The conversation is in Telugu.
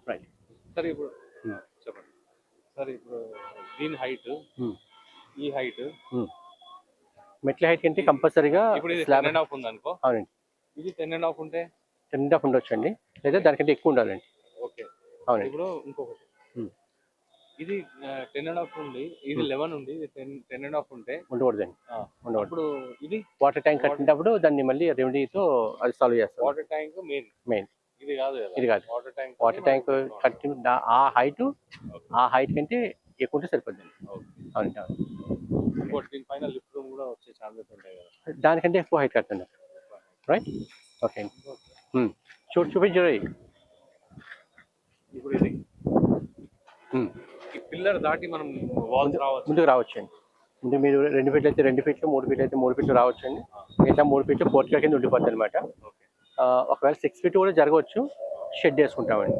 రైట్. సరే ఇప్పుడు చెప్పండి సార్. ఇప్పుడు దీని హైట్, ఈ హైట్, మెట్ల హైట్ కంటే కంపల్సరీగా ఇప్పుడు ఇది స్లాబ్ 10.5 ఉంది అనుకో. అవునండి. ఇది 10.5 ఉంటే 10.5 ఉండొచ్చండి, లేదా దానికంటే ఎక్కువ ఉండాలండి. ఓకే. అవునండి. ఇప్పుడు ఇంకొకటి, ఇది 10.5 ఉంది, ఇది 11 ఉంది, ఇది 10.5 ఉంటే ఉండకూడదండి. ఉండకూడదు. ఇప్పుడు ఇది వాటర్ ట్యాంక్ కట్టినప్పుడు దాన్ని మళ్ళీ రెమెడీతో అది సాల్వ్ చేస్తాం. వాటర్ ట్యాంక్ మెయిన్, ఇది కాదు కదా. ఇది కాదు. వాటర్ ట్యాంక్ కట్టి ఆ హైట్ కంటే ఎక్కువ ఉంటే సరిపోద్దండి. అవునండి. ఇంకోటి దీనిపైన లిఫ్ట్ రూమ్ కూడా వచ్చే ఛాన్సెస్ ఉంటాయి కదా. దానికంటే ఎక్కువ హైట్ కట్టండి. రైట్. ఓకే అండి. చూపించు. ఇప్పుడు ఇది ఈ పిల్లర్ దాటి మనం వాల్స్ రావచ్చు, ముందుకు రావచ్చండి. ముందు మీరు 2 ఫీట్లు అయితే 2 ఫీట్లు, 3 ఫీట్లు అయితే 3 ఫీట్లు రావచ్చండి. మిగతా 3 ఫీట్లు పోర్టికల్ కింద ఉండిపోద్ది అనమాట. ఒకవేళ 6 ఫీట్ కూడా జరగవచ్చు, షెడ్ వేసుకుంటామండి.